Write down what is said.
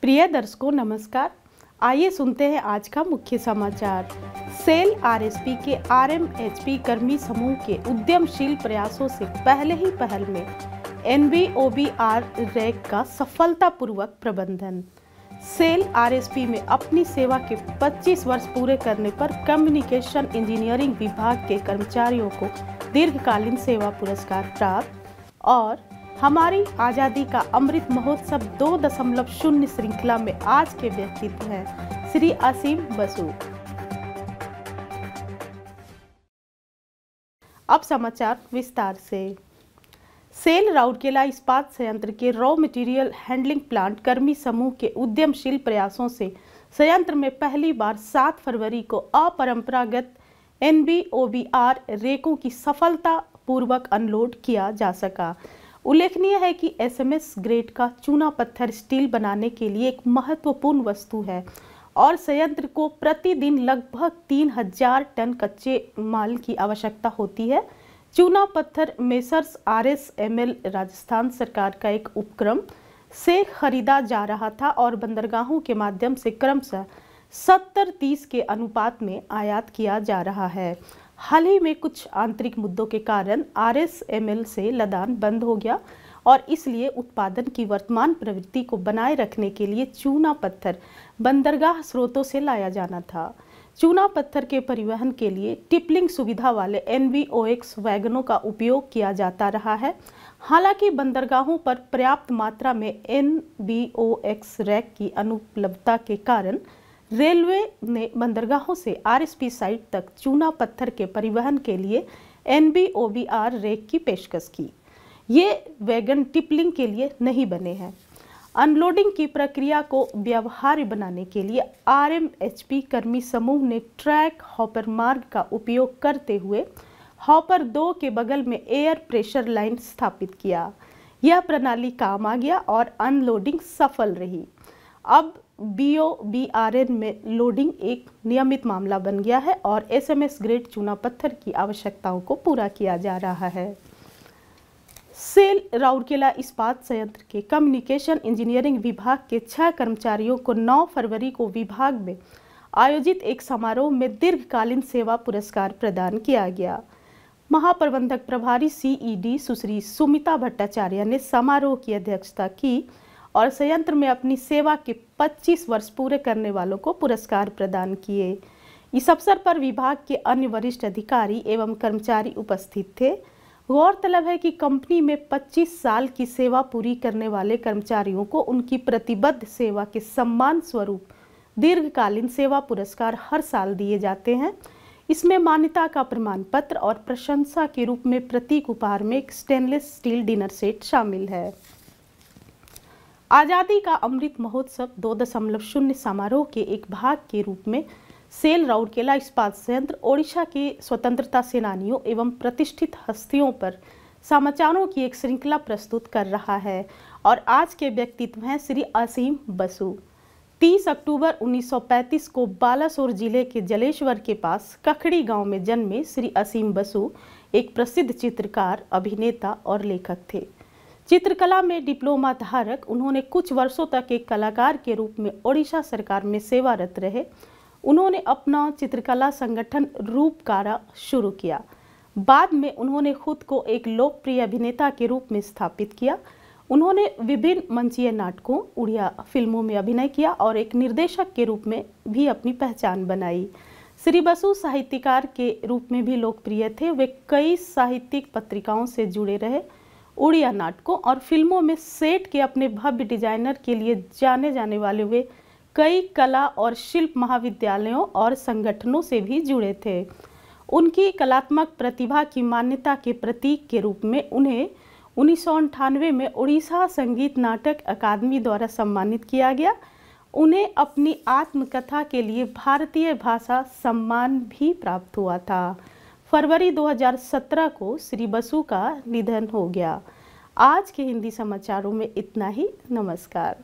प्रिय दर्शकों नमस्कार। आइए सुनते हैं आज का मुख्य समाचार। सेल आरएसपी के आरएमएचपी कर्मी समूह के उद्यमशील प्रयासों से पहले ही पहल में एनबीओबीआर रैक का सफलतापूर्वक प्रबंधन। सेल आरएसपी में अपनी सेवा के 25 वर्ष पूरे करने पर कम्युनिकेशन इंजीनियरिंग विभाग के कर्मचारियों को दीर्घकालीन सेवा पुरस्कार प्राप्त। और हमारी आज़ादी का अमृत महोत्सव 2.0 श्रृंखला में आज के व्यक्तित्व हैं श्री असीम बसु। अब समाचार विस्तार से। सेल राउरकेला इस्पात संयंत्र के रॉ मटेरियल हैंडलिंग प्लांट कर्मी समूह के उद्यमशील प्रयासों से संयंत्र में पहली बार 7 फरवरी को अपरंपरागत एनबीओबीआर रेकों की सफलतापूर्वक अनलोड किया जा सका। उल्लेखनीय है कि एसएमएस ग्रेड का चूना पत्थर स्टील बनाने के लिए एक महत्वपूर्ण वस्तु है और संयंत्र को प्रतिदिन लगभग 3000 टन कच्चे माल की आवश्यकता होती है। चूना पत्थर मेसर्स आरएसएमएल राजस्थान सरकार का एक उपक्रम से खरीदा जा रहा था और बंदरगाहों के माध्यम से क्रमशः 70-30 के अनुपात में आयात किया जा रहा है। हाल ही में कुछ आंतरिक मुद्दों के कारण आरएसएमएल से लदान बंद हो गया और इसलिए उत्पादन की वर्तमान प्रवृत्ति को बनाए रखने के लिए चूना पत्थर बंदरगाह स्रोतों से लाया जाना था। चूना पत्थर के परिवहन के लिए टिपलिंग सुविधा वाले एनबीओएक्स वैगनों का उपयोग किया जाता रहा है। हालांकि बंदरगाहों पर पर्याप्त मात्रा में एनबीओएक्स रैक की अनुपलब्धता के कारण रेलवे ने बंदरगाहों से आरएसपी साइट तक चूना पत्थर के परिवहन के लिए एनबीओबीआर रैक की पेशकश की। ये वैगन टिपलिंग के लिए नहीं बने हैं। अनलोडिंग की प्रक्रिया को व्यवहार्य बनाने के लिए आरएमएचपी कर्मी समूह ने ट्रैक हॉपर मार्ग का उपयोग करते हुए हॉपर 2 के बगल में एयर प्रेशर लाइन स्थापित किया। यह प्रणाली काम आ गया और अनलोडिंग सफल रही। अब बीओबीआरएन में लोडिंग एक नियमित मामला बन गया है और एसएमएस ग्रेड चूना पत्थर की आवश्यकताओं को पूरा किया जा रहा है। सेल राउरकेला इस्पात संयंत्र के कम्युनिकेशन इंजीनियरिंग विभाग के 6 कर्मचारियों को 9 फरवरी को विभाग में आयोजित एक समारोह में दीर्घकालीन सेवा पुरस्कार प्रदान किया गया। महाप्रबंधक प्रभारी सीईडी सुश्री सुमिता भट्टाचार्य ने समारोह की अध्यक्षता की और संयंत्र में अपनी सेवा के 25 वर्ष पूरे करने वालों को पुरस्कार प्रदान किए। इस अवसर पर विभाग के अन्य वरिष्ठ अधिकारी एवं कर्मचारी उपस्थित थे। गौरतलब है कि कंपनी में 25 साल की सेवा पूरी करने वाले कर्मचारियों को उनकी प्रतिबद्ध सेवा के सम्मान स्वरूप दीर्घकालीन सेवा पुरस्कार हर साल दिए जाते हैं। इसमें मान्यता का प्रमाण पत्र और प्रशंसा के रूप में प्रतीक उपहार में एक स्टेनलेस स्टील डिनर सेट शामिल है। आज़ादी का अमृत महोत्सव 2.0 समारोह के एक भाग के रूप में सेल राउरकेला इस्पात संयंत्र ओडिशा के स्वतंत्रता सेनानियों एवं प्रतिष्ठित हस्तियों पर समाचारों की एक श्रृंखला प्रस्तुत कर रहा है और आज के व्यक्तित्व हैं श्री असीम बसु। 30 अक्टूबर 1935 को बालासोर जिले के जलेश्वर के पास कखड़ी गांव में जन्मे श्री असीम बसु एक प्रसिद्ध चित्रकार, अभिनेता और लेखक थे। चित्रकला में डिप्लोमा धारक उन्होंने कुछ वर्षों तक एक कलाकार के रूप में ओडिशा सरकार में सेवारत रहे। उन्होंने अपना चित्रकला संगठन रूपकारा शुरू किया। बाद में उन्होंने खुद को एक लोकप्रिय अभिनेता के रूप में स्थापित किया। उन्होंने विभिन्न मंचीय नाटकों, उड़िया फिल्मों में अभिनय किया और एक निर्देशक के रूप में भी अपनी पहचान बनाई। श्री बसु साहित्यकार के रूप में भी लोकप्रिय थे। वे कई साहित्यिक पत्रिकाओं से जुड़े रहे। उड़िया नाटकों और फिल्मों में सेट के अपने भव्य डिजाइनर के लिए जाने जाने वाले वे कई कला और शिल्प महाविद्यालयों और संगठनों से भी जुड़े थे। उनकी कलात्मक प्रतिभा की मान्यता के प्रतीक के रूप में उन्हें 1998 में उड़ीसा संगीत नाटक अकादमी द्वारा सम्मानित किया गया। उन्हें अपनी आत्मकथा के लिए भारतीय भाषा सम्मान भी प्राप्त हुआ था। फरवरी 2017 को श्री बसु का निधन हो गया। आज के हिंदी समाचारों में इतना ही। नमस्कार।